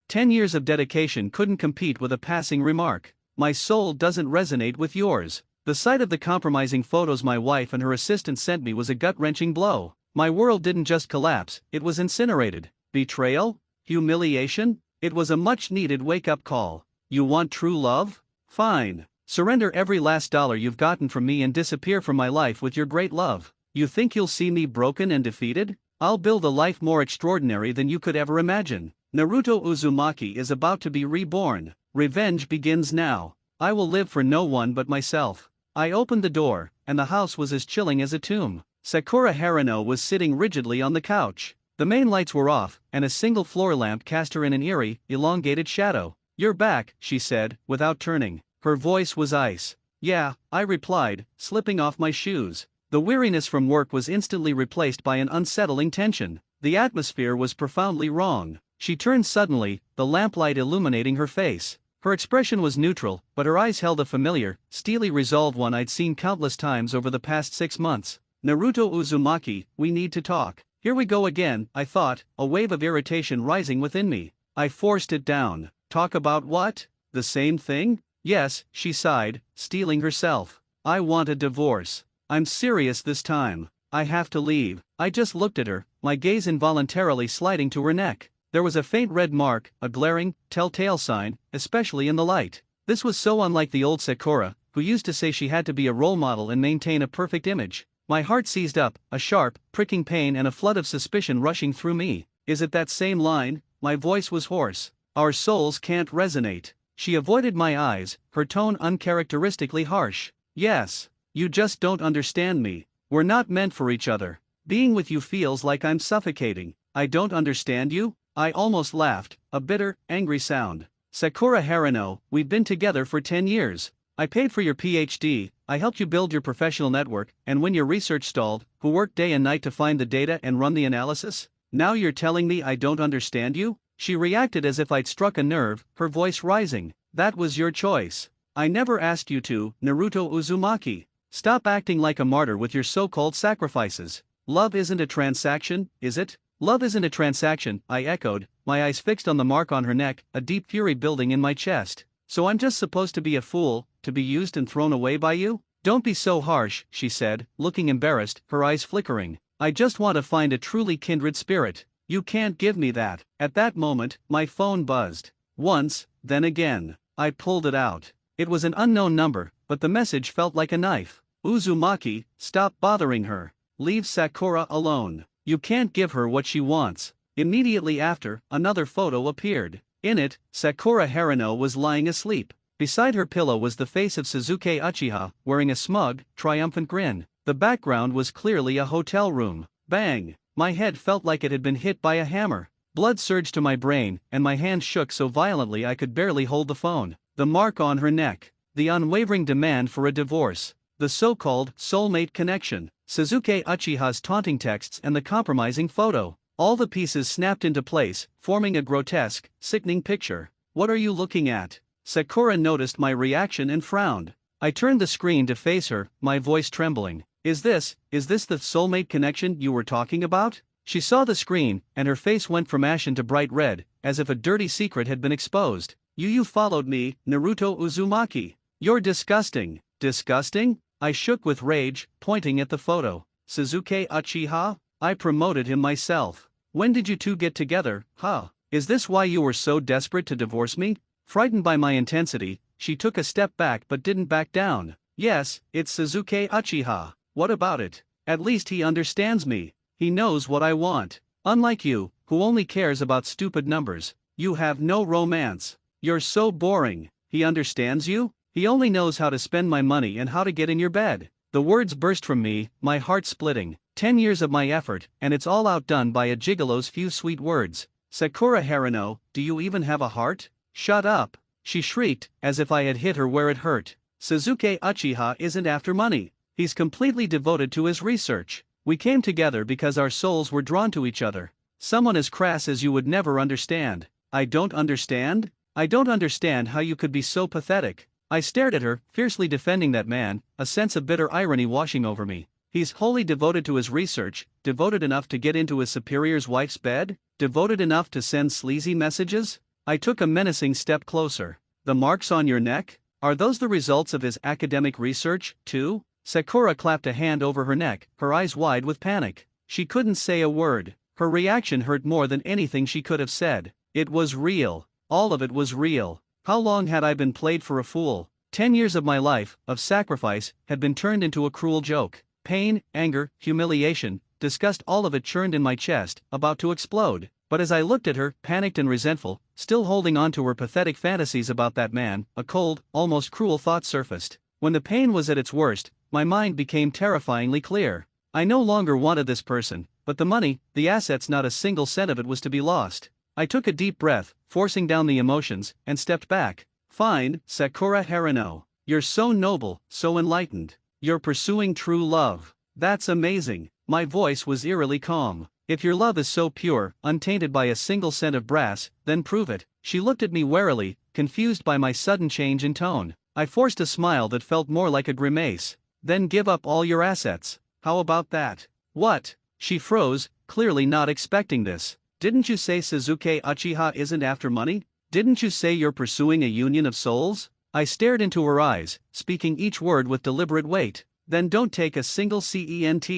10 years of dedication couldn't compete with a passing remark. My soul doesn't resonate with yours. The sight of the compromising photos my wife and her assistant sent me was a gut-wrenching blow. My world didn't just collapse, it was incinerated. Betrayal? Humiliation? It was a much-needed wake-up call. You want true love? Fine. Surrender every last dollar you've gotten from me and disappear from my life with your great love. You think you'll see me broken and defeated? I'll build a life more extraordinary than you could ever imagine. Naruto Uzumaki is about to be reborn. Revenge begins now. I will live for no one but myself. I opened the door, and the house was as chilling as a tomb. Sakura Haruno was sitting rigidly on the couch. The main lights were off, and a single floor lamp cast her in an eerie, elongated shadow. "You're back," she said, without turning. Her voice was ice. "Yeah," I replied, slipping off my shoes. The weariness from work was instantly replaced by an unsettling tension. The atmosphere was profoundly wrong. She turned suddenly, the lamplight illuminating her face. Her expression was neutral, but her eyes held a familiar, steely resolve one I'd seen countless times over the past 6 months. "Naruto Uzumaki, we need to talk." Here we go again, I thought, a wave of irritation rising within me. I forced it down. Talk about what? The same thing? Yes, she sighed, steeling herself. I want a divorce. I'm serious this time. I have to leave. I just looked at her, my gaze involuntarily sliding to her neck. There was a faint red mark, a glaring, telltale sign, especially in the light. This was so unlike the old Sakura, who used to say she had to be a role model and maintain a perfect image. My heart seized up, a sharp, pricking pain and a flood of suspicion rushing through me. Is it that same line? My voice was hoarse. Our souls can't resonate. She avoided my eyes, her tone uncharacteristically harsh. Yes. You just don't understand me. We're not meant for each other. Being with you feels like I'm suffocating. I don't understand you? I almost laughed, a bitter, angry sound. Sakura Haruno, we've been together for 10 years. I paid for your PhD, I helped you build your professional network, and when your research stalled, who worked day and night to find the data and run the analysis? Now you're telling me I don't understand you? She reacted as if I'd struck a nerve, her voice rising. That was your choice. I never asked you to, Naruto Uzumaki. Stop acting like a martyr with your so-called sacrifices. Love isn't a transaction, is it? Love isn't a transaction, I echoed, my eyes fixed on the mark on her neck, a deep fury building in my chest. So I'm just supposed to be a fool, to be used and thrown away by you? Don't be so harsh, she said, looking embarrassed, her eyes flickering. I just want to find a truly kindred spirit. You can't give me that. At that moment, my phone buzzed. Once, then again. I pulled it out. It was an unknown number, but the message felt like a knife. Uzumaki, stop bothering her. Leave Sakura alone. You can't give her what she wants. Immediately after, another photo appeared. In it, Sakura Haruno was lying asleep. Beside her pillow was the face of Sasuke Uchiha, wearing a smug, triumphant grin. The background was clearly a hotel room. Bang! My head felt like it had been hit by a hammer. Blood surged to my brain, and my hand shook so violently I could barely hold the phone. The mark on her neck. The unwavering demand for a divorce. The so-called soulmate connection. Sasuke Uchiha's taunting texts and the compromising photo. All the pieces snapped into place, forming a grotesque, sickening picture. What are you looking at? Sakura noticed my reaction and frowned. I turned the screen to face her, my voice trembling. Is this the soulmate connection you were talking about? She saw the screen, and her face went from ashen to bright red, as if a dirty secret had been exposed. You followed me, Naruto Uzumaki. You're disgusting. Disgusting? I shook with rage, pointing at the photo. Sasuke Uchiha? I promoted him myself. When did you two get together, huh? Is this why you were so desperate to divorce me? Frightened by my intensity, she took a step back but didn't back down. Yes, it's Sasuke Uchiha. What about it? At least he understands me. He knows what I want. Unlike you, who only cares about stupid numbers. You have no romance. You're so boring. He understands you? He only knows how to spend my money and how to get in your bed. The words burst from me, my heart splitting. 10 years of my effort, and it's all outdone by a gigolo's few sweet words. Sakura Haruno, do you even have a heart? Shut up. She shrieked, as if I had hit her where it hurt. Sasuke Uchiha isn't after money. He's completely devoted to his research. We came together because our souls were drawn to each other. Someone as crass as you would never understand. I don't understand? I don't understand how you could be so pathetic. I stared at her, fiercely defending that man, a sense of bitter irony washing over me. He's wholly devoted to his research, devoted enough to get into his superior's wife's bed, devoted enough to send sleazy messages? I took a menacing step closer. The marks on your neck? Are those the results of his academic research, too? Sakura clapped a hand over her neck, her eyes wide with panic. She couldn't say a word. Her reaction hurt more than anything she could have said. It was real. All of it was real. How long had I been played for a fool? 10 years of my life, of sacrifice, had been turned into a cruel joke. Pain, anger, humiliation, disgust, all of it churned in my chest, about to explode. But as I looked at her, panicked and resentful, still holding on to her pathetic fantasies about that man, a cold, almost cruel thought surfaced. When the pain was at its worst, my mind became terrifyingly clear. I no longer wanted this person, but the money, the assets, not a single cent of it was to be lost. I took a deep breath, forcing down the emotions, and stepped back. Fine, Sakura Haruno. You're so noble, so enlightened. You're pursuing true love. That's amazing. My voice was eerily calm. If your love is so pure, untainted by a single cent of brass, then prove it. She looked at me warily, confused by my sudden change in tone. I forced a smile that felt more like a grimace. Then give up all your assets. How about that? What? She froze, clearly not expecting this. Didn't you say Sasuke Uchiha isn't after money? Didn't you say you're pursuing a union of souls? I stared into her eyes, speaking each word with deliberate weight. Then don't take a single cent.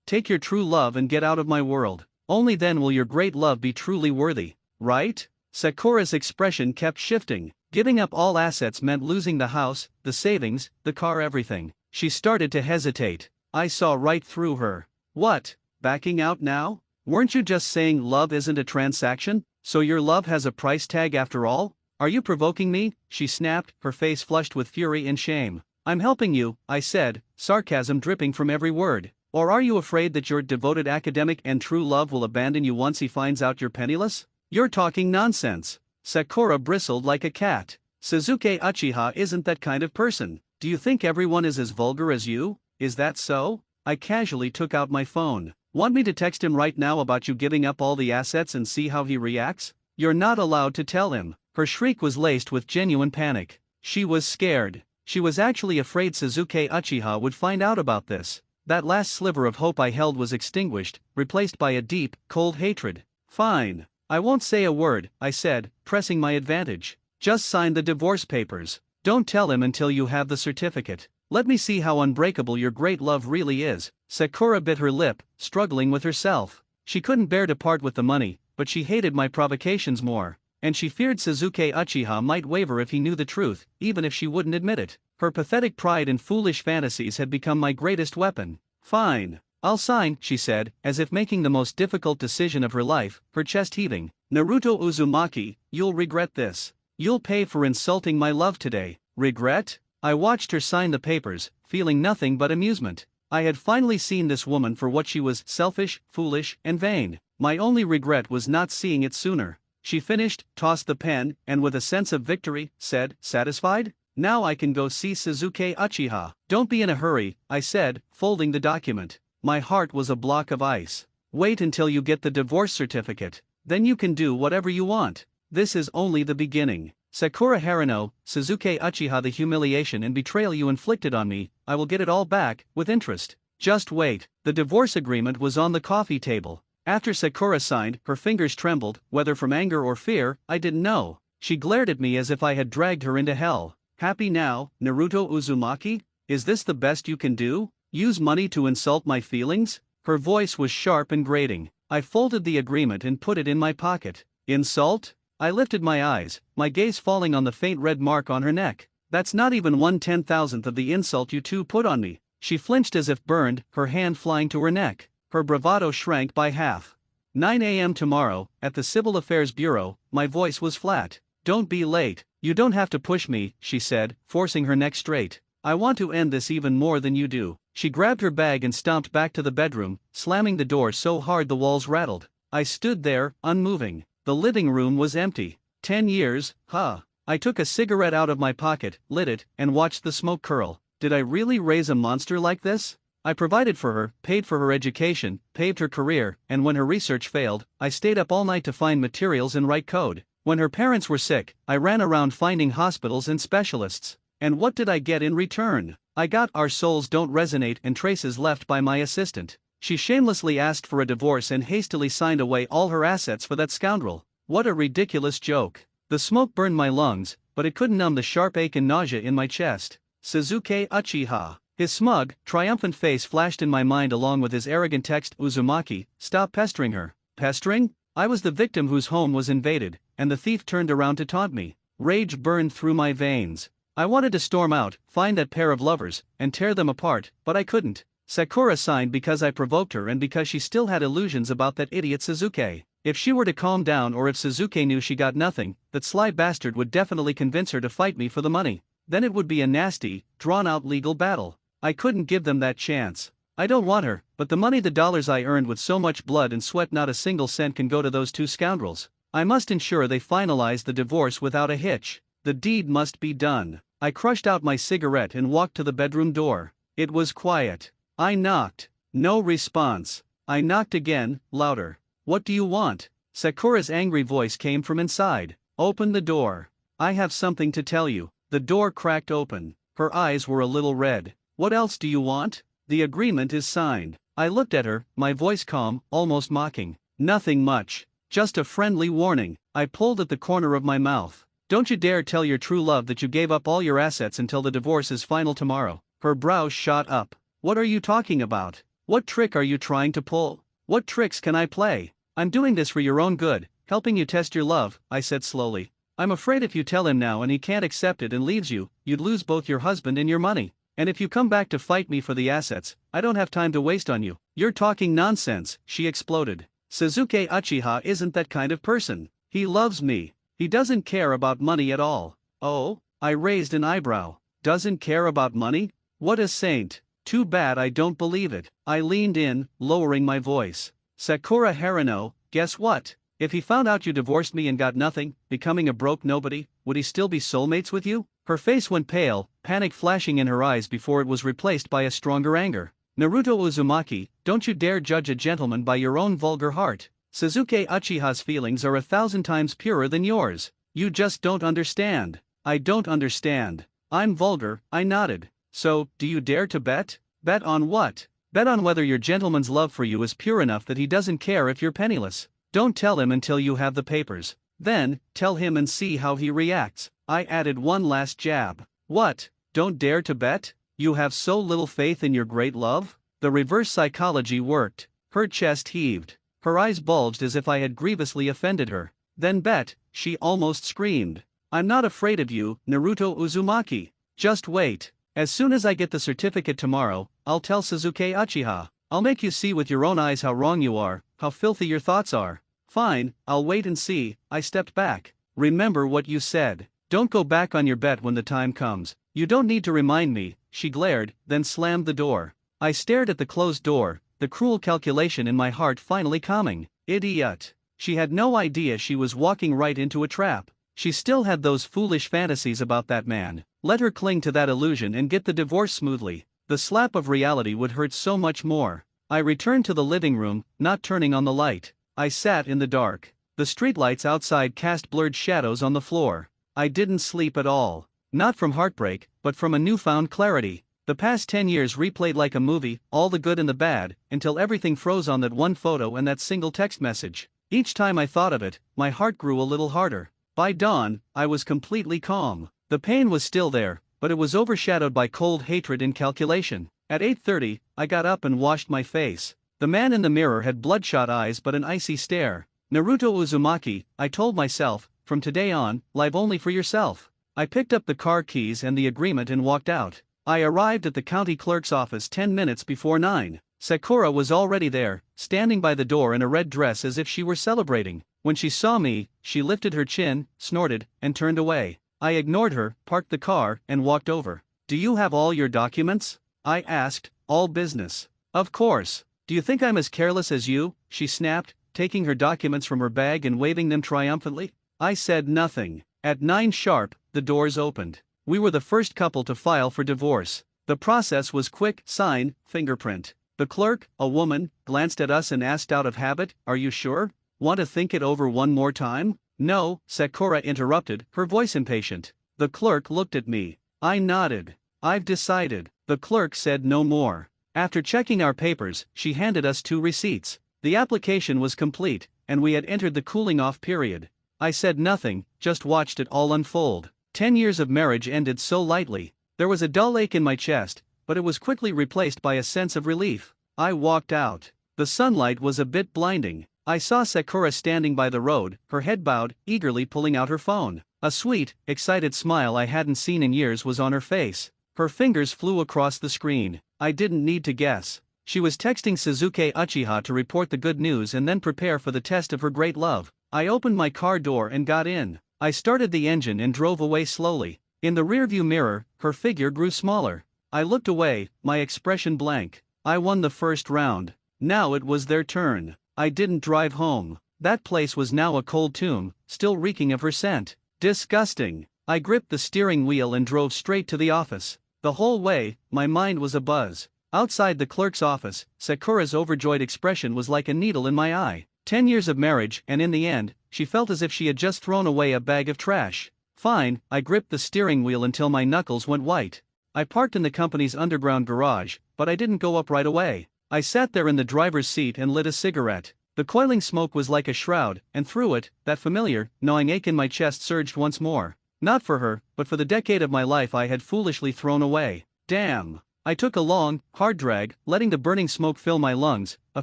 Take your true love and get out of my world. Only then will your great love be truly worthy, right? Sakura's expression kept shifting. Giving up all assets meant losing the house, the savings, the car, everything. She started to hesitate. I saw right through her. What? Backing out now? Weren't you just saying love isn't a transaction? So your love has a price tag after all? Are you provoking me? She snapped, her face flushed with fury and shame. I'm helping you, I said, sarcasm dripping from every word. Or are you afraid that your devoted academic and true love will abandon you once he finds out you're penniless? You're talking nonsense. Sakura bristled like a cat. Sasuke Uchiha isn't that kind of person. Do you think everyone is as vulgar as you? Is that so? I casually took out my phone. Want me to text him right now about you giving up all the assets and see how he reacts? You're not allowed to tell him. Her shriek was laced with genuine panic. She was scared. She was actually afraid Sasuke Uchiha would find out about this. That last sliver of hope I held was extinguished, replaced by a deep, cold hatred. Fine. I won't say a word, I said, pressing my advantage. Just sign the divorce papers. Don't tell him until you have the certificate. Let me see how unbreakable your great love really is. Sakura bit her lip, struggling with herself. She couldn't bear to part with the money, but she hated my provocations more. And she feared Sasuke Uchiha might waver if he knew the truth, even if she wouldn't admit it. Her pathetic pride and foolish fantasies had become my greatest weapon. Fine. I'll sign, she said, as if making the most difficult decision of her life, her chest heaving. Naruto Uzumaki, you'll regret this. You'll pay for insulting my love today. Regret? I watched her sign the papers, feeling nothing but amusement. I had finally seen this woman for what she was: selfish, foolish, and vain. My only regret was not seeing it sooner. She finished, tossed the pen, and with a sense of victory, said, satisfied? Now I can go see Sasuke Uchiha. Don't be in a hurry, I said, folding the document. My heart was a block of ice. Wait until you get the divorce certificate. Then you can do whatever you want. This is only the beginning. Sakura Haruno, Sasuke Uchiha, the humiliation and betrayal you inflicted on me, I will get it all back, with interest. Just wait. The divorce agreement was on the coffee table. After Sakura signed, her fingers trembled, whether from anger or fear, I didn't know. She glared at me as if I had dragged her into hell. Happy now, Naruto Uzumaki? Is this the best you can do? Use money to insult my feelings? Her voice was sharp and grating. I folded the agreement and put it in my pocket. Insult? I lifted my eyes, my gaze falling on the faint red mark on her neck. That's not even 1/10,000th of the insult you two put on me. She flinched as if burned, her hand flying to her neck. Her bravado shrank by half. 9 a.m. tomorrow, at the Civil Affairs Bureau. My voice was flat. Don't be late. You don't have to push me, she said, forcing her neck straight. I want to end this even more than you do. She grabbed her bag and stomped back to the bedroom, slamming the door so hard the walls rattled. I stood there, unmoving. The living room was empty. 10 years, huh? I took a cigarette out of my pocket, lit it, and watched the smoke curl. Did I really raise a monster like this? I provided for her, paid for her education, paved her career, and when her research failed, I stayed up all night to find materials and write code. When her parents were sick, I ran around finding hospitals and specialists. And what did I get in return? I got "Our souls don't resonate" and traces left by my assistant. She shamelessly asked for a divorce and hastily signed away all her assets for that scoundrel. What a ridiculous joke. The smoke burned my lungs, but it couldn't numb the sharp ache and nausea in my chest. Sasuke Uchiha. His smug, triumphant face flashed in my mind along with his arrogant text, Uzumaki, stop pestering her. Pestering? I was the victim whose home was invaded, and the thief turned around to taunt me. Rage burned through my veins. I wanted to storm out, find that pair of lovers, and tear them apart, but I couldn't. Sakura signed because I provoked her and because she still had illusions about that idiot Sasuke. If she were to calm down or if Sasuke knew she got nothing, that sly bastard would definitely convince her to fight me for the money. Then it would be a nasty, drawn-out legal battle. I couldn't give them that chance. I don't want her, but the money, the dollars I earned with so much blood and sweat, not a single cent can go to those two scoundrels. I must ensure they finalize the divorce without a hitch. The deed must be done. I crushed out my cigarette and walked to the bedroom door. It was quiet. I knocked. No response. I knocked again, louder. What do you want? Sakura's angry voice came from inside. Open the door. I have something to tell you. The door cracked open. Her eyes were a little red. What else do you want? The agreement is signed. I looked at her, my voice calm, almost mocking. Nothing much. Just a friendly warning. I pulled at the corner of my mouth. Don't you dare tell your true love that you gave up all your assets until the divorce is final tomorrow. Her brows shot up. What are you talking about? What trick are you trying to pull? What tricks can I play? I'm doing this for your own good, helping you test your love, I said slowly. I'm afraid if you tell him now and he can't accept it and leaves you, you'd lose both your husband and your money. And if you come back to fight me for the assets, I don't have time to waste on you. You're talking nonsense, she exploded. Sasuke Uchiha isn't that kind of person. He loves me. He doesn't care about money at all. Oh? I raised an eyebrow. Doesn't care about money? What a saint. Too bad I don't believe it. I leaned in, lowering my voice. Sakura Haruno, guess what? If he found out you divorced me and got nothing, becoming a broke nobody, would he still be soulmates with you? Her face went pale, panic flashing in her eyes before it was replaced by a stronger anger. Naruto Uzumaki, don't you dare judge a gentleman by your own vulgar heart. Sasuke Uchiha's feelings are 1,000 times purer than yours. You just don't understand. I don't understand. I'm vulgar, I nodded. So, do you dare to bet? Bet on what? Bet on whether your gentleman's love for you is pure enough that he doesn't care if you're penniless. Don't tell him until you have the papers. Then, tell him and see how he reacts. I added one last jab. What? Don't dare to bet? You have so little faith in your great love? The reverse psychology worked. Her chest heaved. Her eyes bulged as if I had grievously offended her. Then bet, she almost screamed. I'm not afraid of you, Naruto Uzumaki. Just wait. As soon as I get the certificate tomorrow, I'll tell Sasuke Uchiha. I'll make you see with your own eyes how wrong you are, how filthy your thoughts are. Fine, I'll wait and see. I stepped back. Remember what you said. Don't go back on your bet when the time comes. You don't need to remind me, she glared, then slammed the door. I stared at the closed door, the cruel calculation in my heart finally calming. Idiot. She had no idea she was walking right into a trap. She still had those foolish fantasies about that man. Let her cling to that illusion and get the divorce smoothly. The slap of reality would hurt so much more. I returned to the living room, not turning on the light. I sat in the dark. The streetlights outside cast blurred shadows on the floor. I didn't sleep at all. Not from heartbreak, but from a newfound clarity. The past 10 years replayed like a movie, all the good and the bad, until everything froze on that one photo and that single text message. Each time I thought of it, my heart grew a little harder. By dawn, I was completely calm. The pain was still there, but it was overshadowed by cold hatred and calculation. At 8:30, I got up and washed my face. The man in the mirror had bloodshot eyes but an icy stare. Naruto Uzumaki, I told myself, from today on, live only for yourself. I picked up the car keys and the agreement and walked out. I arrived at the county clerk's office 10 minutes before 9. Sakura was already there, standing by the door in a red dress as if she were celebrating. When she saw me, she lifted her chin, snorted, and turned away. I ignored her, parked the car, and walked over. Do you have all your documents? I asked. All business. Of course. Do you think I'm as careless as you? She snapped, taking her documents from her bag and waving them triumphantly. I said nothing. At 9 sharp, the doors opened. We were the first couple to file for divorce. The process was quick: sign, fingerprint. The clerk, a woman, glanced at us and asked out of habit, "Are you sure? Want to think it over one more time?" "No," Sakura interrupted, her voice impatient. The clerk looked at me. I nodded. "I've decided." The clerk said no more. After checking our papers, she handed us 2 receipts. The application was complete, and we had entered the cooling-off period. I said nothing, just watched it all unfold. 10 years of marriage ended so lightly. There was a dull ache in my chest, but it was quickly replaced by a sense of relief. I walked out. The sunlight was a bit blinding. I saw Sakura standing by the road, her head bowed, eagerly pulling out her phone. A sweet, excited smile I hadn't seen in years was on her face. Her fingers flew across the screen. I didn't need to guess. She was texting Sasuke Uchiha to report the good news and then prepare for the test of her great love. I opened my car door and got in. I started the engine and drove away slowly. In the rearview mirror, her figure grew smaller. I looked away, my expression blank. I won the first round. Now it was their turn. I didn't drive home. That place was now a cold tomb, still reeking of her scent. Disgusting. I gripped the steering wheel and drove straight to the office. The whole way, my mind was abuzz. Outside the clerk's office, Sakura's overjoyed expression was like a needle in my eye. 10 years of marriage, and in the end, she felt as if she had just thrown away a bag of trash. Fine, I gripped the steering wheel until my knuckles went white. I parked in the company's underground garage, but I didn't go up right away. I sat there in the driver's seat and lit a cigarette. The coiling smoke was like a shroud, and through it, that familiar, gnawing ache in my chest surged once more. Not for her, but for the decade of my life I had foolishly thrown away. Damn. I took a long, hard drag, letting the burning smoke fill my lungs, a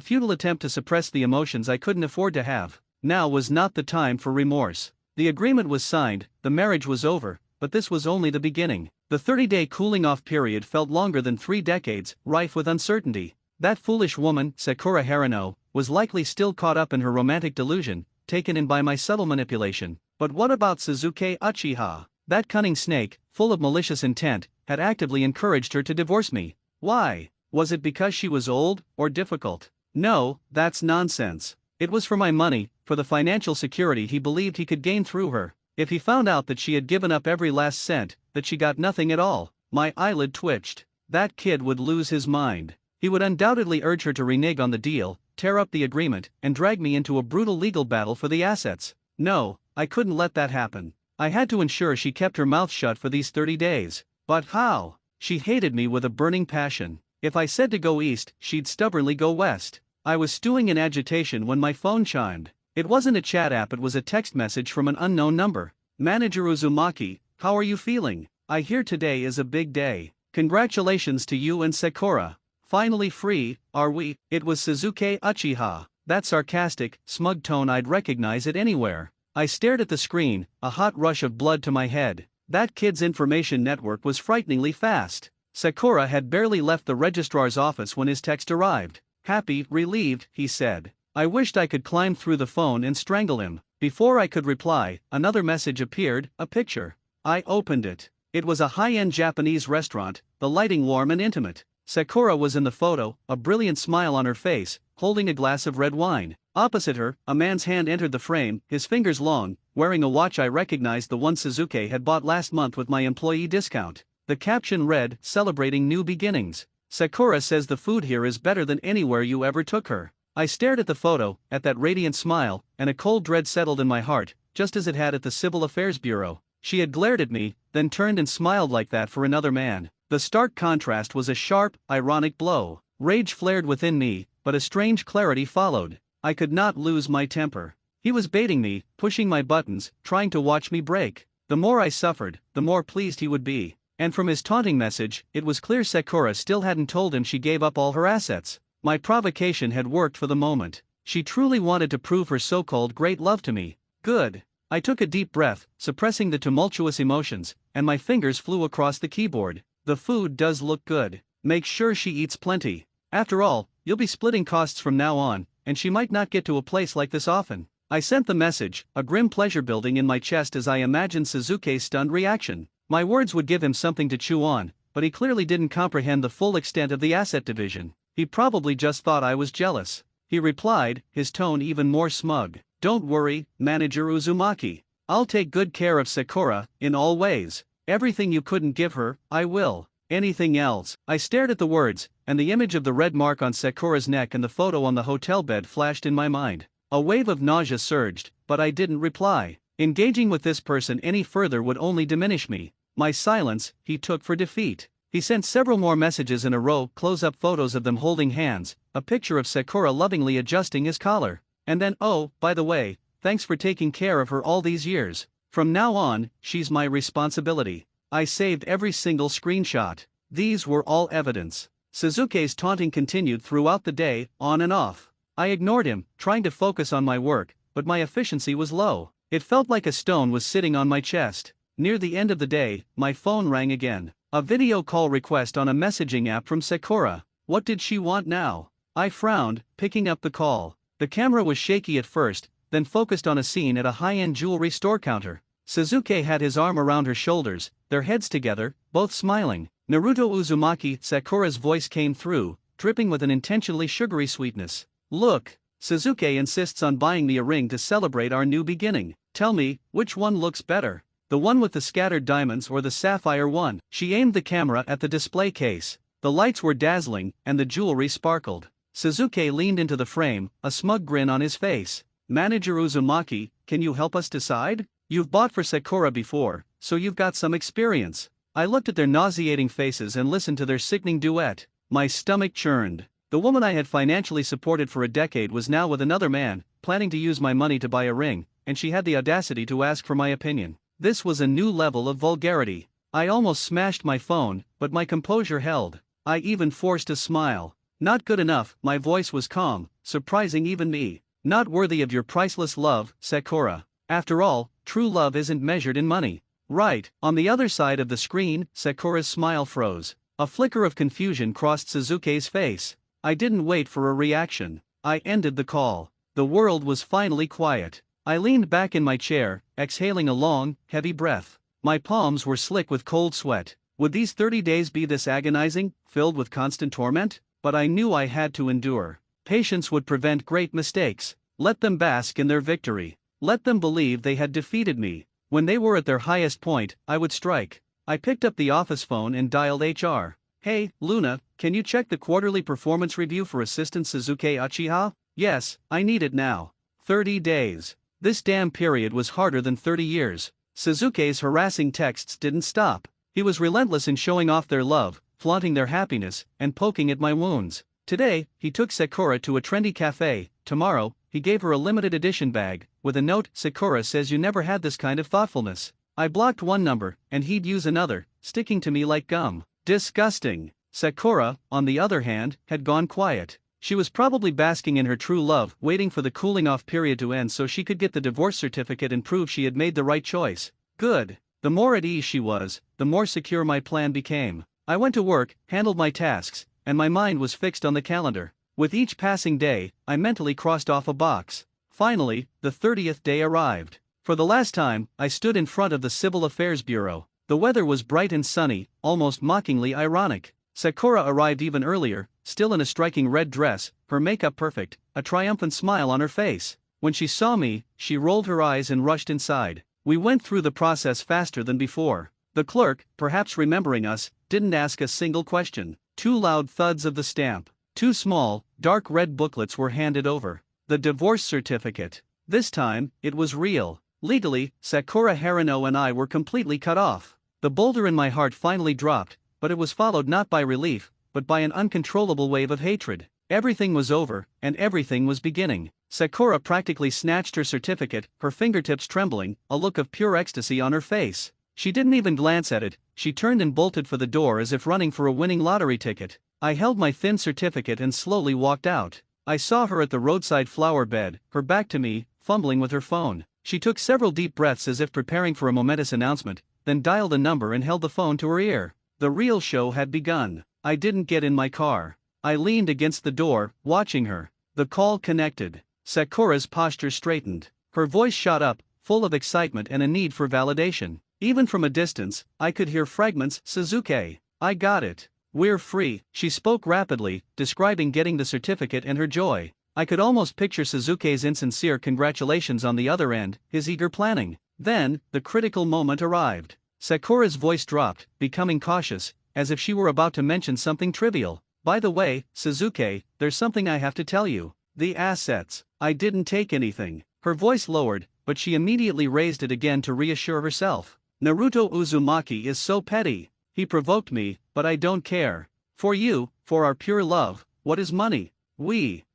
futile attempt to suppress the emotions I couldn't afford to have. Now was not the time for remorse. The agreement was signed, the marriage was over, but this was only the beginning. The 30-day cooling-off period felt longer than 3 decades, rife with uncertainty. That foolish woman, Sakura Haruno, was likely still caught up in her romantic delusion, taken in by my subtle manipulation. But what about Sasuke Uchiha? That cunning snake, full of malicious intent, had actively encouraged her to divorce me. Why? Was it because she was old, or difficult? No, that's nonsense. It was for my money, for the financial security he believed he could gain through her. If he found out that she had given up every last cent, that she got nothing at all, my eyelid twitched. That kid would lose his mind. He would undoubtedly urge her to renege on the deal, tear up the agreement, and drag me into a brutal legal battle for the assets. No, I couldn't let that happen. I had to ensure she kept her mouth shut for these 30 days. But how? She hated me with a burning passion. If I said to go east, she'd stubbornly go west. I was stewing in agitation when my phone chimed. It wasn't a chat app, it was a text message from an unknown number. Manager Uzumaki, how are you feeling? I hear today is a big day. Congratulations to you and Sakura. Finally free, are we? It was Sasuke Uchiha. That sarcastic, smug tone I'd recognize it anywhere. I stared at the screen, a hot rush of blood to my head. That kid's information network was frighteningly fast. Sakura had barely left the registrar's office when his text arrived. Happy, relieved, he said. I wished I could climb through the phone and strangle him. Before I could reply, another message appeared, a picture. I opened it. It was a high-end Japanese restaurant, the lighting warm and intimate. Sakura was in the photo, a brilliant smile on her face, holding a glass of red wine. Opposite her, a man's hand entered the frame, his fingers long, wearing a watch I recognized, the one Sasuke had bought last month with my employee discount. The caption read, "Celebrating new beginnings. Sakura says the food here is better than anywhere you ever took her." I stared at the photo, at that radiant smile, and a cold dread settled in my heart, just as it had at the Civil Affairs Bureau. She had glared at me, then turned and smiled like that for another man. The stark contrast was a sharp, ironic blow. Rage flared within me, but a strange clarity followed. I could not lose my temper. He was baiting me, pushing my buttons, trying to watch me break. The more I suffered, the more pleased he would be. And from his taunting message, it was clear Sakura still hadn't told him she gave up all her assets. My provocation had worked for the moment. She truly wanted to prove her so-called great love to me. Good. I took a deep breath, suppressing the tumultuous emotions, and my fingers flew across the keyboard. The food does look good. Make sure she eats plenty. After all, you'll be splitting costs from now on, and she might not get to a place like this often. I sent the message, a grim pleasure building in my chest as I imagined Sasuke's stunned reaction. My words would give him something to chew on, but he clearly didn't comprehend the full extent of the asset division. He probably just thought I was jealous. He replied, his tone even more smug. Don't worry, Manager Uzumaki. I'll take good care of Sakura, in all ways. Everything you couldn't give her, I will. Anything else? I stared at the words, and the image of the red mark on Sakura's neck and the photo on the hotel bed flashed in my mind. A wave of nausea surged, but I didn't reply. Engaging with this person any further would only diminish me. My silence, he took for defeat. He sent several more messages in a row, close-up photos of them holding hands, a picture of Sakura lovingly adjusting his collar. And then, oh, by the way, thanks for taking care of her all these years. From now on, she's my responsibility. I saved every single screenshot. These were all evidence. Sasuke's taunting continued throughout the day, on and off. I ignored him, trying to focus on my work, but my efficiency was low. It felt like a stone was sitting on my chest. Near the end of the day, my phone rang again. A video call request on a messaging app from Sakura. What did she want now? I frowned, picking up the call. The camera was shaky at first, then focused on a scene at a high-end jewelry store counter. Sasuke had his arm around her shoulders, their heads together, both smiling. Naruto Uzumaki. Sakura's voice came through, dripping with an intentionally sugary sweetness. Look, Sasuke insists on buying me a ring to celebrate our new beginning. Tell me, which one looks better? The one with the scattered diamonds or the sapphire one? She aimed the camera at the display case. The lights were dazzling, and the jewelry sparkled. Sasuke leaned into the frame, a smug grin on his face. Manager Uzumaki, can you help us decide? You've bought for Sakura before, so you've got some experience. I looked at their nauseating faces and listened to their sickening duet. My stomach churned. The woman I had financially supported for a decade was now with another man, planning to use my money to buy a ring, and she had the audacity to ask for my opinion. This was a new level of vulgarity. I almost smashed my phone, but my composure held. I even forced a smile. Not good enough, my voice was calm, surprising even me. Not worthy of your priceless love, Sakura. After all, true love isn't measured in money. Right. On the other side of the screen, Sakura's smile froze. A flicker of confusion crossed Sasuke's face. I didn't wait for a reaction. I ended the call. The world was finally quiet. I leaned back in my chair, exhaling a long, heavy breath. My palms were slick with cold sweat. Would these 30 days be this agonizing, filled with constant torment? But I knew I had to endure. Patience would prevent great mistakes. Let them bask in their victory. Let them believe they had defeated me. When they were at their highest point, I would strike. I picked up the office phone and dialed HR. Hey, Luna, can you check the quarterly performance review for Assistant Sasuke Uchiha? Yes, I need it now. 30 days. This damn period was harder than 30 years. Sasuke's harassing texts didn't stop. He was relentless in showing off their love, flaunting their happiness, and poking at my wounds. Today, he took Sakura to a trendy cafe. Tomorrow, he gave her a limited edition bag, with a note, Sakura says you never had this kind of thoughtfulness. I blocked one number, and he'd use another, sticking to me like gum. Disgusting. Sakura, on the other hand, had gone quiet. She was probably basking in her true love, waiting for the cooling-off period to end so she could get the divorce certificate and prove she had made the right choice. Good. The more at ease she was, the more secure my plan became. I went to work, handled my tasks, and my mind was fixed on the calendar. With each passing day, I mentally crossed off a box. Finally, the 30th day arrived. For the last time, I stood in front of the Civil Affairs Bureau. The weather was bright and sunny, almost mockingly ironic. Sakura arrived even earlier, still in a striking red dress, her makeup perfect, a triumphant smile on her face. When she saw me, she rolled her eyes and rushed inside. We went through the process faster than before. The clerk, perhaps remembering us, didn't ask a single question. 2 loud thuds of the stamp. 2 small, dark red booklets were handed over. The divorce certificate. This time, it was real. Legally, Sakura Haruno and I were completely cut off. The boulder in my heart finally dropped, but it was followed not by relief, but by an uncontrollable wave of hatred. Everything was over, and everything was beginning. Sakura practically snatched her certificate, her fingertips trembling, a look of pure ecstasy on her face. She didn't even glance at it, she turned and bolted for the door as if running for a winning lottery ticket. I held my thin certificate and slowly walked out. I saw her at the roadside flower bed, her back to me, fumbling with her phone. She took several deep breaths as if preparing for a momentous announcement, then dialed a number and held the phone to her ear. The real show had begun. I didn't get in my car. I leaned against the door, watching her. The call connected. Sakura's posture straightened. Her voice shot up, full of excitement and a need for validation. Even from a distance, I could hear fragments. Sasuke, I got it. We're free. She spoke rapidly, describing getting the certificate and her joy. I could almost picture Sasuke's insincere congratulations on the other end, his eager planning. Then, the critical moment arrived. Sakura's voice dropped, becoming cautious, as if she were about to mention something trivial. By the way, Sasuke, there's something I have to tell you. The assets. I didn't take anything. Her voice lowered, but she immediately raised it again to reassure herself. Naruto Uzumaki is so petty. He provoked me, but I don't care. For you, for our pure love, what is money?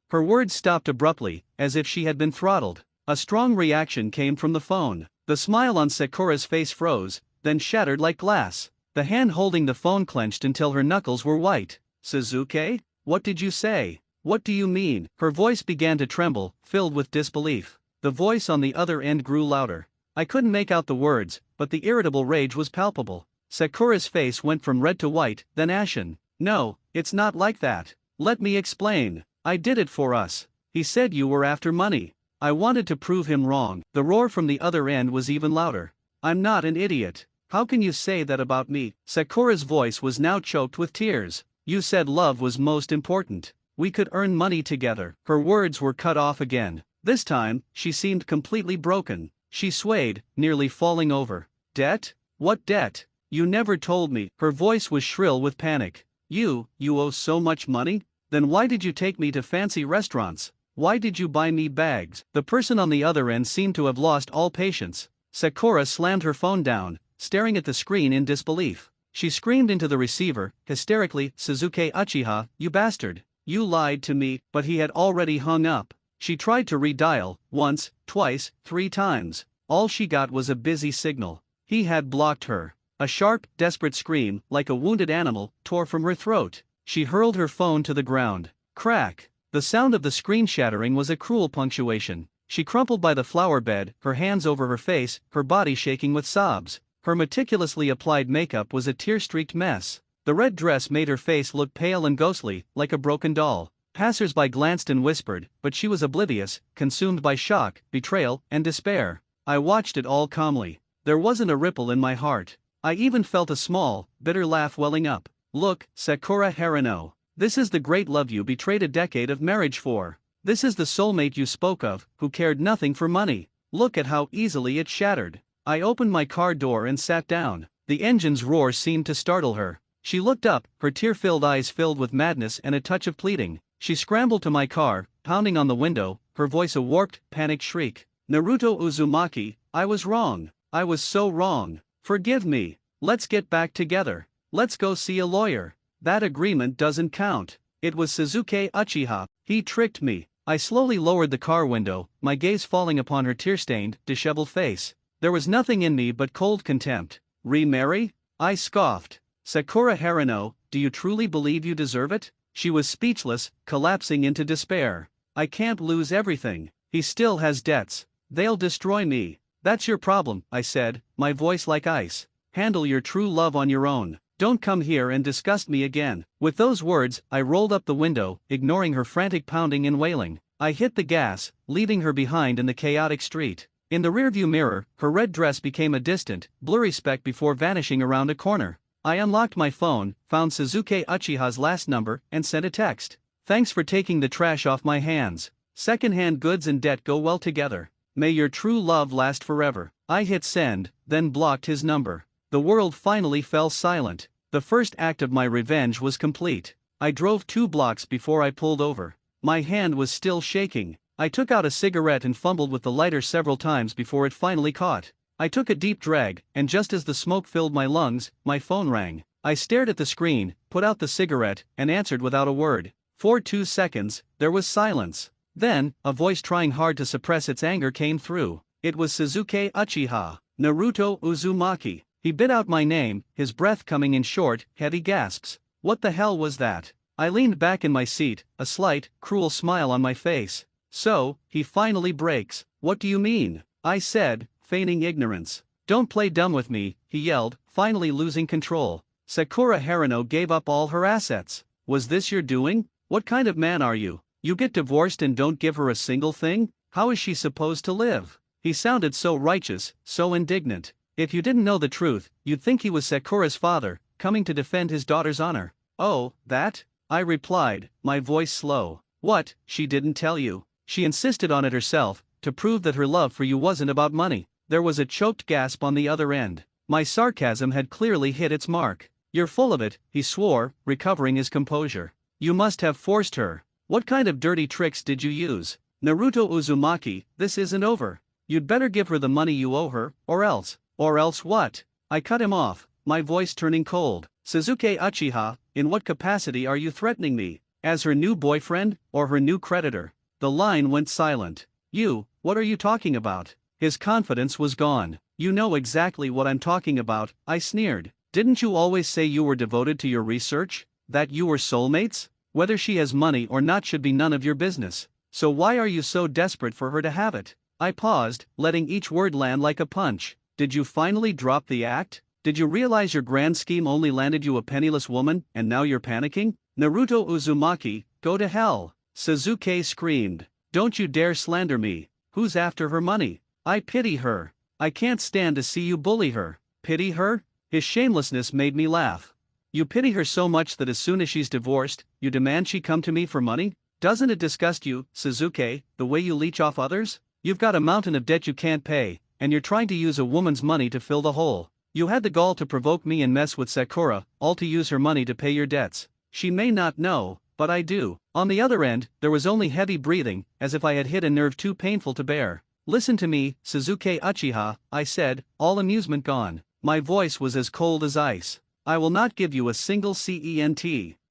Her words stopped abruptly, as if she had been throttled. A strong reaction came from the phone. The smile on Sakura's face froze, then shattered like glass. The hand holding the phone clenched until her knuckles were white. Sasuke? What did you say? What do you mean? Her voice began to tremble, filled with disbelief. The voice on the other end grew louder. I couldn't make out the words, but the irritable rage was palpable. Sakura's face went from red to white, then ashen. No, it's not like that. Let me explain. I did it for us. He said you were after money. I wanted to prove him wrong. The roar from the other end was even louder. I'm not an idiot. How can you say that about me? Sakura's voice was now choked with tears. You said love was most important. We could earn money together. Her words were cut off again. This time, she seemed completely broken. She swayed, nearly falling over. Debt? What debt? You never told me. Her voice was shrill with panic. You owe so much money? Then why did you take me to fancy restaurants? Why did you buy me bags? The person on the other end seemed to have lost all patience. Sakura slammed her phone down, staring at the screen in disbelief. She screamed into the receiver, hysterically, Sasuke Uchiha, you bastard. You lied to me, but he had already hung up. She tried to redial, once, twice, 3 times. All she got was a busy signal. He had blocked her. A sharp, desperate scream, like a wounded animal, tore from her throat. She hurled her phone to the ground. Crack! The sound of the screen shattering was a cruel punctuation. She crumpled by the flower bed, her hands over her face, her body shaking with sobs. Her meticulously applied makeup was a tear-streaked mess. The red dress made her face look pale and ghostly, like a broken doll. Passers-by glanced and whispered, but she was oblivious, consumed by shock, betrayal, and despair. I watched it all calmly. There wasn't a ripple in my heart. I even felt a small, bitter laugh welling up. Look, Sakura Haruno. This is the great love you betrayed a decade of marriage for. This is the soulmate you spoke of, who cared nothing for money. Look at how easily it shattered. I opened my car door and sat down. The engine's roar seemed to startle her. She looked up, her tear-filled eyes filled with madness and a touch of pleading. She scrambled to my car, pounding on the window, her voice a warped, panicked shriek. Naruto Uzumaki, I was wrong. I was so wrong. Forgive me. Let's get back together. Let's go see a lawyer. That agreement doesn't count. It was Sasuke Uchiha. He tricked me. I slowly lowered the car window, my gaze falling upon her tear-stained, disheveled face. There was nothing in me but cold contempt. Remarry? I scoffed. Sakura Haruno, do you truly believe you deserve it? She was speechless, collapsing into despair. I can't lose everything. He still has debts. They'll destroy me. That's your problem, I said, my voice like ice. Handle your true love on your own. Don't come here and disgust me again. With those words, I rolled up the window, ignoring her frantic pounding and wailing. I hit the gas, leaving her behind in the chaotic street. In the rearview mirror, her red dress became a distant, blurry speck before vanishing around a corner. I unlocked my phone, found Sasuke Uchiha's last number, and sent a text. Thanks for taking the trash off my hands. Second-hand goods and debt go well together. May your true love last forever. I hit send, then blocked his number. The world finally fell silent. The first act of my revenge was complete. I drove 2 blocks before I pulled over. My hand was still shaking. I took out a cigarette and fumbled with the lighter several times before it finally caught. I took a deep drag, and just as the smoke filled my lungs, my phone rang. I stared at the screen, put out the cigarette, and answered without a word. For 2 seconds, there was silence. Then, a voice trying hard to suppress its anger came through. It was Sasuke Uchiha. Naruto Uzumaki. He bit out my name, his breath coming in short, heavy gasps. What the hell was that? I leaned back in my seat, a slight, cruel smile on my face. So, he finally breaks. What do you mean? I said, feigning ignorance. Don't play dumb with me, he yelled, finally losing control. Sakura Haruno gave up all her assets. Was this your doing? What kind of man are you? You get divorced and don't give her a single thing? How is she supposed to live? He sounded so righteous, so indignant. If you didn't know the truth, you'd think he was Sakura's father, coming to defend his daughter's honor. Oh, that? I replied, my voice slow. What, she didn't tell you? She insisted on it herself, to prove that her love for you wasn't about money. There was a choked gasp on the other end. My sarcasm had clearly hit its mark. You're full of it, he swore, recovering his composure. You must have forced her. What kind of dirty tricks did you use? Naruto Uzumaki, this isn't over. You'd better give her the money you owe her, or else. Or else what? I cut him off, my voice turning cold. Sasuke Uchiha, in what capacity are you threatening me? As her new boyfriend, or her new creditor? The line went silent. You What are you talking about? His confidence was gone. You know exactly what I'm talking about, I sneered. Didn't you always say you were devoted to your research? That you were soulmates? Whether she has money or not should be none of your business. So why are you so desperate for her to have it? I paused, letting each word land like a punch. Did you finally drop the act? Did you realize your grand scheme only landed you a penniless woman, and now you're panicking? Naruto Uzumaki, go to hell! Sasuke screamed. Don't you dare slander me. Who's after her money? I pity her. I can't stand to see you bully her. Pity her? His shamelessness made me laugh. You pity her so much that as soon as she's divorced, you demand she come to me for money? Doesn't it disgust you, Sasuke, the way you leech off others? You've got a mountain of debt you can't pay, and you're trying to use a woman's money to fill the hole. You had the gall to provoke me and mess with Sakura, all to use her money to pay your debts. She may not know, but I do. On the other end, there was only heavy breathing, as if I had hit a nerve too painful to bear. Listen to me, Sasuke Uchiha, I said, all amusement gone. My voice was as cold as ice. I will not give you a single cent.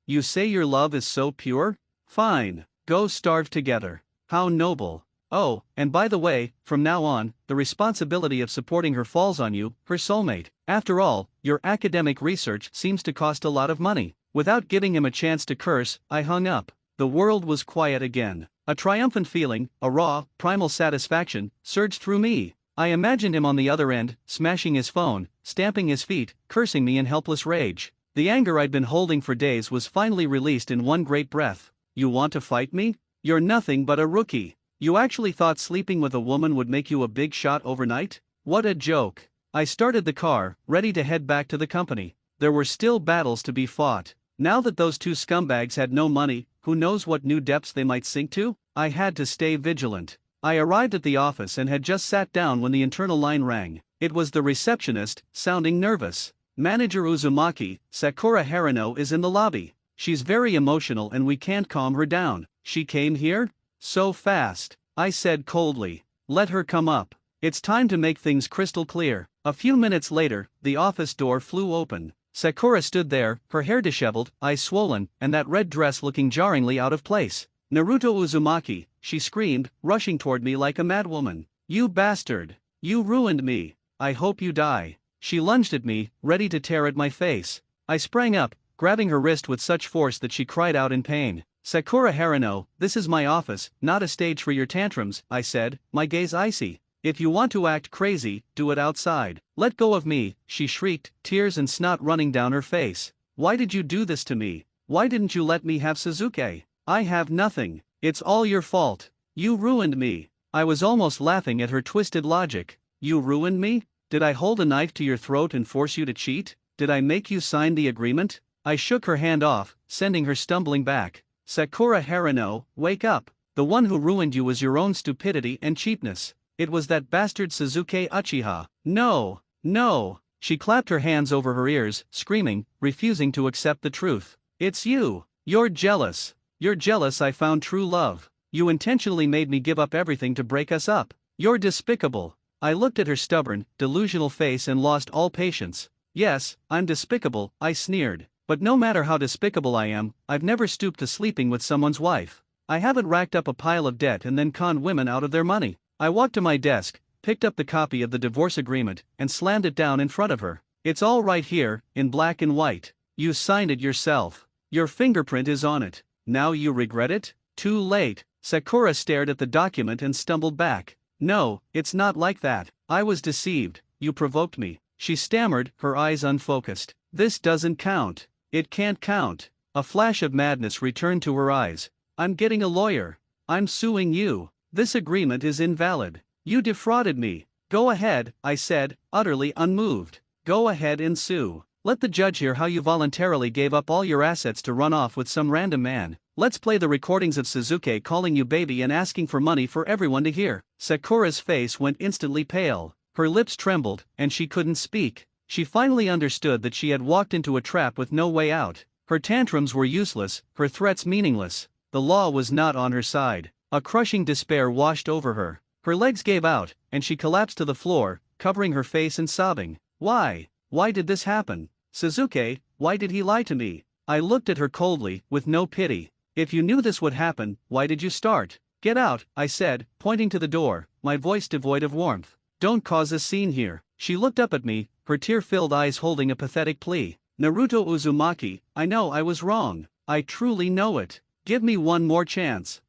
You say your love is so pure? Fine. Go starve together. How noble. Oh, and by the way, from now on, the responsibility of supporting her falls on you, her soulmate. After all, your academic research seems to cost a lot of money. Without giving him a chance to curse, I hung up. The world was quiet again. A triumphant feeling, a raw, primal satisfaction, surged through me. I imagined him on the other end, smashing his phone, stamping his feet, cursing me in helpless rage. The anger I'd been holding for days was finally released in one great breath. You want to fight me? You're nothing but a rookie. You actually thought sleeping with a woman would make you a big shot overnight? What a joke. I started the car, ready to head back to the company. There were still battles to be fought. Now that those two scumbags had no money, who knows what new depths they might sink to? I had to stay vigilant. I arrived at the office and had just sat down when the internal line rang. It was the receptionist, sounding nervous. Manager Uzumaki, Sakura Haruno is in the lobby. She's very emotional and we can't calm her down. She came here? So fast. I said coldly. Let her come up. It's time to make things crystal clear. A few minutes later, the office door flew open. Sakura stood there, her hair disheveled, eyes swollen, and that red dress looking jarringly out of place. Naruto Uzumaki, she screamed, rushing toward me like a madwoman. You bastard! You ruined me! I hope you die. She lunged at me, ready to tear at my face. I sprang up, grabbing her wrist with such force that she cried out in pain. Sakura Haruno, this is my office, not a stage for your tantrums, I said, my gaze icy. If you want to act crazy, do it outside. Let go of me, she shrieked, tears and snot running down her face. Why did you do this to me? Why didn't you let me have Sasuke? I have nothing. It's all your fault. You ruined me. I was almost laughing at her twisted logic. You ruined me? Did I hold a knife to your throat and force you to cheat? Did I make you sign the agreement? I shook her hand off, sending her stumbling back. Sakura Haruno, wake up. The one who ruined you was your own stupidity and cheapness. It was that bastard Sasuke Uchiha. No, no. She clapped her hands over her ears, screaming, refusing to accept the truth. It's you. You're jealous. You're jealous I found true love. You intentionally made me give up everything to break us up. You're despicable. I looked at her stubborn, delusional face and lost all patience. Yes, I'm despicable, I sneered. But no matter how despicable I am, I've never stooped to sleeping with someone's wife. I haven't racked up a pile of debt and then conned women out of their money. I walked to my desk, picked up the copy of the divorce agreement, and slammed it down in front of her. It's all right here, in black and white. You signed it yourself. Your fingerprint is on it. Now you regret it? Too late. Sakura stared at the document and stumbled back. No, it's not like that. I was deceived. You provoked me. She stammered, her eyes unfocused. This doesn't count. It can't count. A flash of madness returned to her eyes. I'm getting a lawyer. I'm suing you. This agreement is invalid. You defrauded me. Go ahead, I said, utterly unmoved. Go ahead and sue. Let the judge hear how you voluntarily gave up all your assets to run off with some random man. Let's play the recordings of Sasuke calling you baby and asking for money for everyone to hear. Sakura's face went instantly pale. Her lips trembled, and she couldn't speak. She finally understood that she had walked into a trap with no way out. Her tantrums were useless, her threats meaningless. The law was not on her side. A crushing despair washed over her. Her legs gave out, and she collapsed to the floor, covering her face and sobbing. Why? Why did this happen? Sasuke, why did he lie to me? I looked at her coldly, with no pity. If you knew this would happen, why did you start? Get out, I said, pointing to the door. my voice devoid of warmth. Don't cause a scene here. She looked up at me, her tear-filled eyes holding a pathetic plea. Naruto Uzumaki, I know I was wrong. I truly know it. Give me one more chance.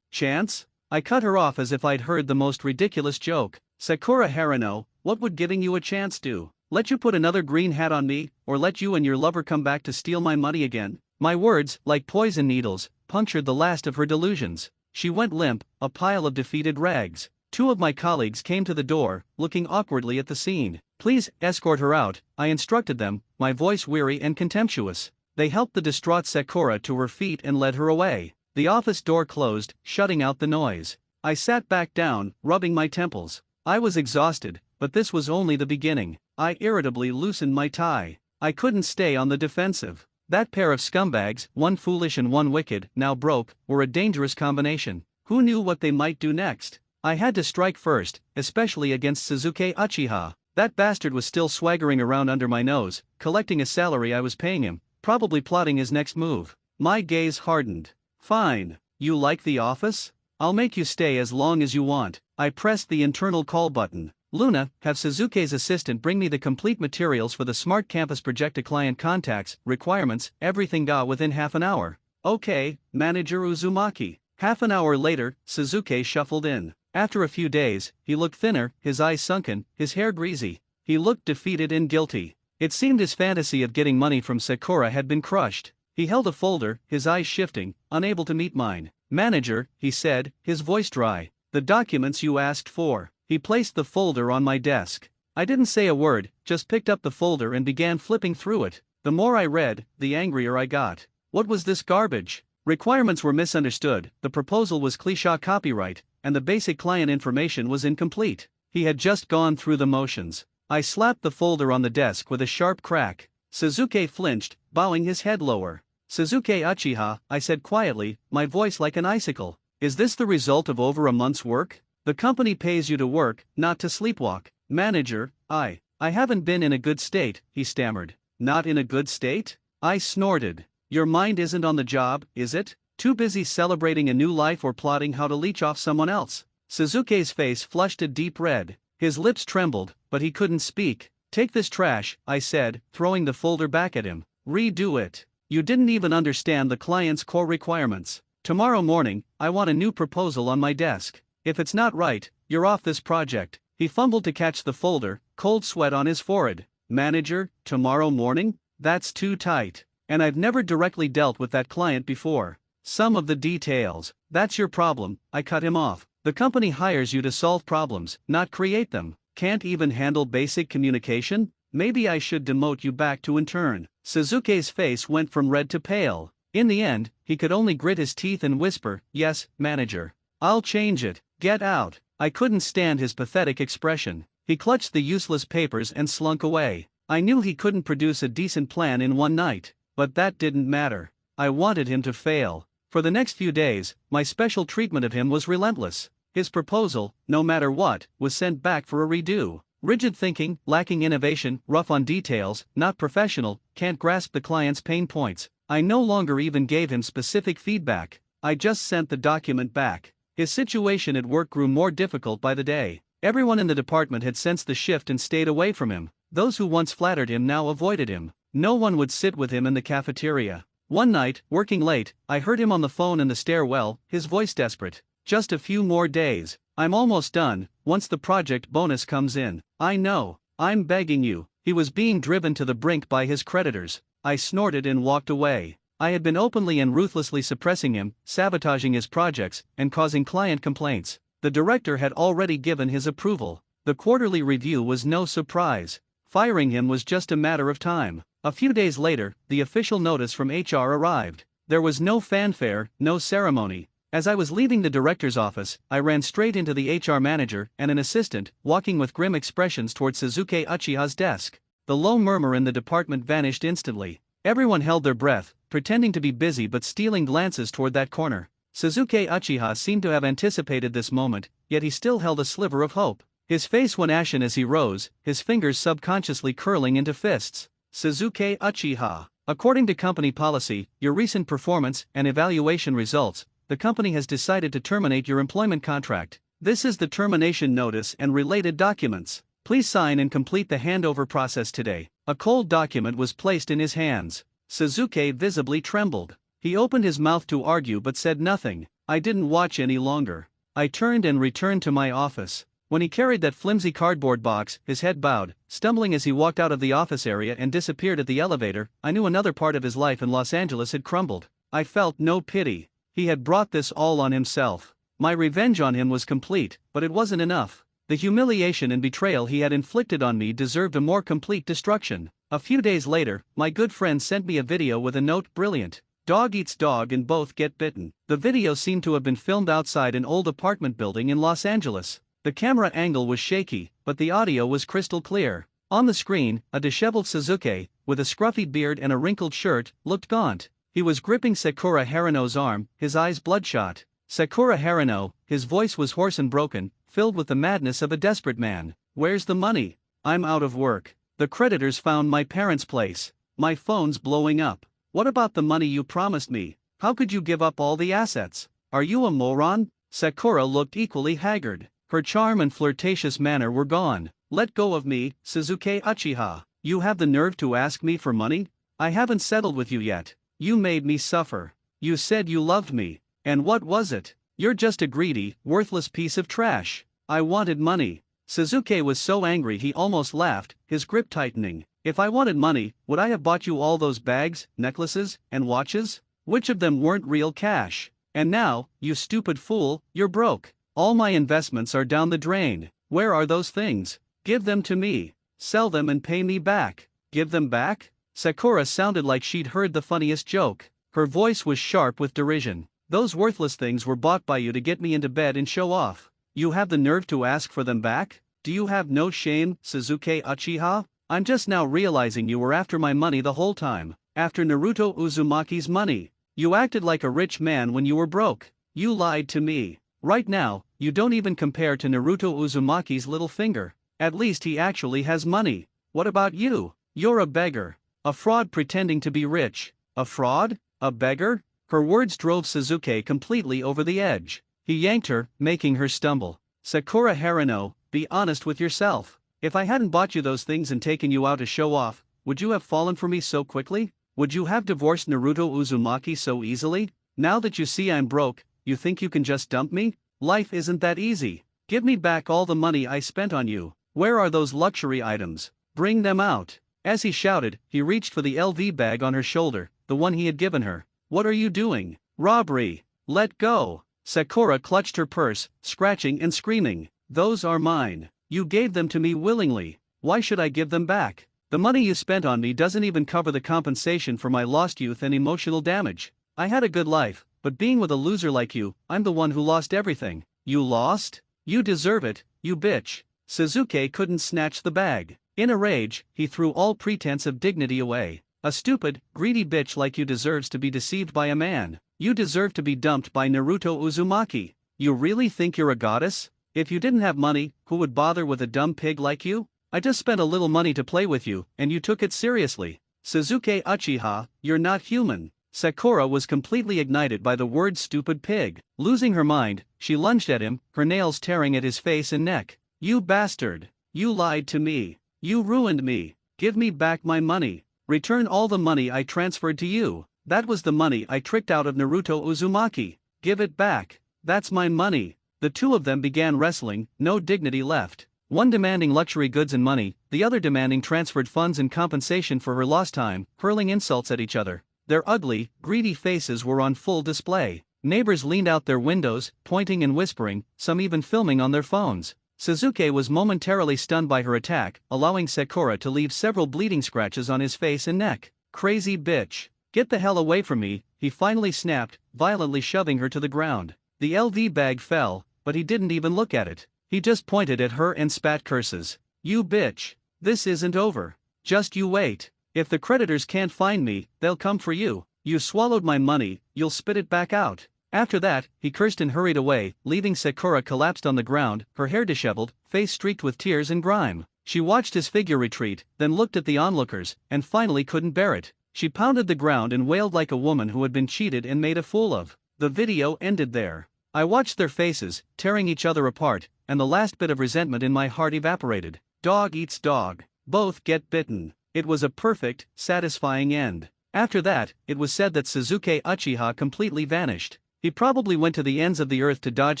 Chance? I cut her off as if I'd heard the most ridiculous joke. Sakura Haruno, what would giving you a chance do? Let you put another green hat on me, or let you and your lover come back to steal my money again? My words, like poison needles, punctured the last of her delusions. She went limp, a pile of defeated rags. Two of my colleagues came to the door, looking awkwardly at the scene. Please, escort her out, I instructed them, my voice weary and contemptuous. They helped the distraught Sakura to her feet and led her away. The office door closed, shutting out the noise. I sat back down, rubbing my temples. I was exhausted, but this was only the beginning. I irritably loosened my tie. I couldn't stay on the defensive. That pair of scumbags, one foolish and one wicked, now broke, were a dangerous combination. Who knew what they might do next? I had to strike first, especially against Sasuke I. That bastard was still swaggering around under my nose, collecting a salary I was paying him, probably plotting his next move. My gaze hardened. Fine. You like the office? I'll make you stay as long as you want. I pressed the internal call button. Luna, have Sasuke's assistant bring me the complete materials for the Smart Campus Project, client contacts, requirements, everything within half an hour. Okay, Manager Uzumaki. Half an hour later, Sasuke shuffled in. After a few days, he looked thinner, his eyes sunken, his hair greasy. He looked defeated and guilty. It seemed his fantasy of getting money from Sakura had been crushed. He held a folder, his eyes shifting, unable to meet mine. Manager, he said, his voice dry. The documents you asked for. He placed the folder on my desk. I didn't say a word, just picked up the folder and began flipping through it. The more I read, the angrier I got. What was this garbage? Requirements were misunderstood, the proposal was cliché copyright, and the basic client information was incomplete. He had just gone through the motions. I slapped the folder on the desk with a sharp crack. Sasuke flinched, bowing his head lower. Sasuke Uchiha, I said quietly, my voice like an icicle. Is this the result of over a month's work? The company pays you to work, not to sleepwalk. Manager, I haven't been in a good state, he stammered. Not in a good state? I snorted. Your mind isn't on the job, is it? Too busy celebrating a new life or plotting how to leech off someone else? Sasuke's face flushed a deep red. His lips trembled, but he couldn't speak. Take this trash, I said, throwing the folder back at him. Redo it. You didn't even understand the client's core requirements. Tomorrow morning, I want a new proposal on my desk. If it's not right, you're off this project. He fumbled to catch the folder, cold sweat on his forehead. Manager, tomorrow morning? That's too tight. And I've never directly dealt with that client before. Some of the details. That's your problem, I cut him off. The company hires you to solve problems, not create them. Can't even handle basic communication? Maybe I should demote you back to intern. Sasuke's face went from red to pale. In the end, he could only grit his teeth and whisper, yes, manager. I'll change it. Get out. I couldn't stand his pathetic expression. He clutched the useless papers and slunk away. I knew he couldn't produce a decent plan in one night, but that didn't matter. I wanted him to fail. For the next few days, my special treatment of him was relentless. His proposal, no matter what, was sent back for a redo. Rigid thinking, lacking innovation, rough on details, not professional, can't grasp the client's pain points. I no longer even gave him specific feedback. I just sent the document back. His situation at work grew more difficult by the day. Everyone in the department had sensed the shift and stayed away from him. Those who once flattered him now avoided him. No one would sit with him in the cafeteria. One night, working late, I heard him on the phone in the stairwell, his voice desperate. Just a few more days. I'm almost done, once the project bonus comes in. I know. I'm begging you. He was being driven to the brink by his creditors. I snorted and walked away. I had been openly and ruthlessly suppressing him, sabotaging his projects, and causing client complaints. The director had already given his approval. The quarterly review was no surprise. Firing him was just a matter of time. A few days later, the official notice from HR arrived. There was no fanfare, no ceremony. As I was leaving the director's office, I ran straight into the HR manager and an assistant, walking with grim expressions toward Sasuke Uchiha's desk. The low murmur in the department vanished instantly. Everyone held their breath, pretending to be busy but stealing glances toward that corner. Sasuke Uchiha seemed to have anticipated this moment, yet he still held a sliver of hope. His face went ashen as he rose, his fingers subconsciously curling into fists. Sasuke Uchiha, according to company policy, your recent performance and evaluation results, the company has decided to terminate your employment contract. This is the termination notice and related documents. Please sign and complete the handover process today. A cold document was placed in his hands. Sasuke visibly trembled. He opened his mouth to argue but said nothing. I didn't watch any longer. I turned and returned to my office. When he carried that flimsy cardboard box, his head bowed, stumbling as he walked out of the office area and disappeared at the elevator, I knew another part of his life in Los Angeles had crumbled. I felt no pity. He had brought this all on himself. My revenge on him was complete, but it wasn't enough. The humiliation and betrayal he had inflicted on me deserved a more complete destruction. A few days later, my good friend sent me a video with a note, brilliant. Dog eats dog and both get bitten. The video seemed to have been filmed outside an old apartment building in Los Angeles. The camera angle was shaky, but the audio was crystal clear. On the screen, a disheveled Sasuke, with a scruffy beard and a wrinkled shirt, looked gaunt. He was gripping Sakura Haruno's arm, his eyes bloodshot. Sakura Haruno, his voice was hoarse and broken, filled with the madness of a desperate man. Where's the money? I'm out of work. The creditors found my parents' place. My phone's blowing up. What about the money you promised me? How could you give up all the assets? Are you a moron? Sakura looked equally haggard. Her charm and flirtatious manner were gone. Let go of me, Sasuke Uchiha. You have the nerve to ask me for money? I haven't settled with you yet. You made me suffer. You said you loved me. And what was it? You're just a greedy, worthless piece of trash. I wanted money. Sasuke was so angry he almost laughed, his grip tightening. If I wanted money, would I have bought you all those bags, necklaces, and watches? Which of them weren't real cash? And now, you stupid fool, you're broke. All my investments are down the drain. Where are those things? Give them to me. Sell them and pay me back. Give them back? Sakura sounded like she'd heard the funniest joke. Her voice was sharp with derision. Those worthless things were bought by you to get me into bed and show off. You have the nerve to ask for them back? Do you have no shame, Sasuke Uchiha? I'm just now realizing you were after my money the whole time. After Naruto Uzumaki's money. You acted like a rich man when you were broke. You lied to me. Right now, you don't even compare to Naruto Uzumaki's little finger. At least he actually has money. What about you? You're a beggar. A fraud pretending to be rich. A fraud? A beggar? Her words drove Sasuke completely over the edge. He yanked her, making her stumble. Sakura Haruno, be honest with yourself. If I hadn't bought you those things and taken you out to show off, would you have fallen for me so quickly? Would you have divorced Naruto Uzumaki so easily? Now that you see I'm broke, you think you can just dump me? Life isn't that easy. Give me back all the money I spent on you. Where are those luxury items? Bring them out. As he shouted, he reached for the LV bag on her shoulder, the one he had given her. What are you doing? Robbery. Let go. Sakura clutched her purse, scratching and screaming. Those are mine. You gave them to me willingly. Why should I give them back? The money you spent on me doesn't even cover the compensation for my lost youth and emotional damage. I had a good life, but being with a loser like you, I'm the one who lost everything. You lost? You deserve it, you bitch. Sasuke couldn't snatch the bag. In a rage, he threw all pretense of dignity away. A stupid, greedy bitch like you deserves to be deceived by a man. You deserve to be dumped by Naruto Uzumaki. You really think you're a goddess? If you didn't have money, who would bother with a dumb pig like you? I just spent a little money to play with you, and you took it seriously. Sasuke Uchiha, you're not human. Sakura was completely ignited by the word stupid pig. Losing her mind, she lunged at him, her nails tearing at his face and neck. You bastard. You lied to me. You ruined me. Give me back my money. Return all the money I transferred to you. That was the money I tricked out of Naruto Uzumaki. Give it back. That's my money. The two of them began wrestling, no dignity left. One demanding luxury goods and money, the other demanding transferred funds and compensation for her lost time, hurling insults at each other. Their ugly, greedy faces were on full display. Neighbors leaned out their windows, pointing and whispering, some even filming on their phones. Sasuke was momentarily stunned by her attack, allowing Sakura to leave several bleeding scratches on his face and neck. Crazy bitch. Get the hell away from me, he finally snapped, violently shoving her to the ground. The LV bag fell, but he didn't even look at it. He just pointed at her and spat curses. You bitch. This isn't over. Just you wait. If the creditors can't find me, they'll come for you. You swallowed my money, you'll spit it back out. After that, he cursed and hurried away, leaving Sakura collapsed on the ground, her hair disheveled, face streaked with tears and grime. She watched his figure retreat, then looked at the onlookers, and finally couldn't bear it. She pounded the ground and wailed like a woman who had been cheated and made a fool of. The video ended there. I watched their faces, tearing each other apart, and the last bit of resentment in my heart evaporated. Dog eats dog. Both get bitten. It was a perfect, satisfying end. After that, it was said that Sasuke Uchiha completely vanished. He probably went to the ends of the earth to dodge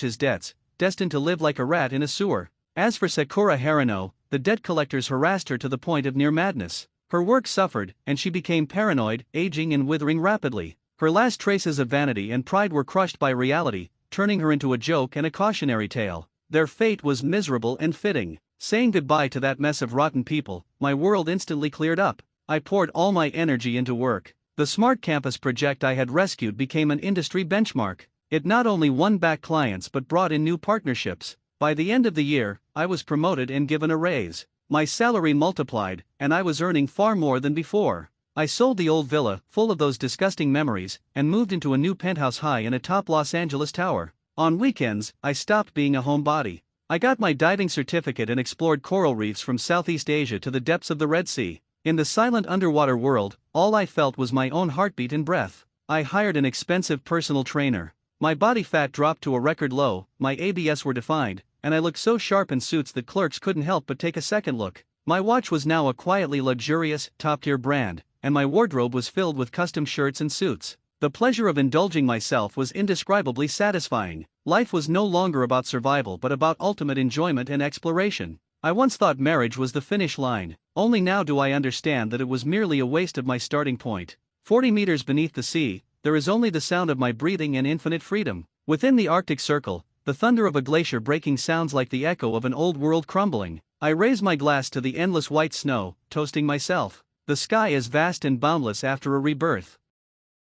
his debts, destined to live like a rat in a sewer. As for Sakura Haruno, the debt collectors harassed her to the point of near madness. Her work suffered, and she became paranoid, aging and withering rapidly. Her last traces of vanity and pride were crushed by reality, turning her into a joke and a cautionary tale. Their fate was miserable and fitting. Saying goodbye to that mess of rotten people, my world instantly cleared up. I poured all my energy into work. The Smart Campus project I had rescued became an industry benchmark. It not only won back clients but brought in new partnerships. By the end of the year, I was promoted and given a raise. My salary multiplied, and I was earning far more than before. I sold the old villa, full of those disgusting memories, and moved into a new penthouse high in a top Los Angeles tower. On weekends, I stopped being a homebody. I got my diving certificate and explored coral reefs from Southeast Asia to the depths of the Red Sea. In the silent underwater world, all I felt was my own heartbeat and breath. I hired an expensive personal trainer. My body fat dropped to a record low, my ABS were defined, and I looked so sharp in suits that clerks couldn't help but take a second look. My watch was now a quietly luxurious, top-tier brand, and my wardrobe was filled with custom shirts and suits. The pleasure of indulging myself was indescribably satisfying. Life was no longer about survival but about ultimate enjoyment and exploration. I once thought marriage was the finish line, only now do I understand that it was merely a waste of my starting point. 40 meters beneath the sea, there is only the sound of my breathing and infinite freedom. Within the Arctic Circle, the thunder of a glacier breaking sounds like the echo of an old world crumbling. I raise my glass to the endless white snow, toasting myself. The sky is vast and boundless after a rebirth.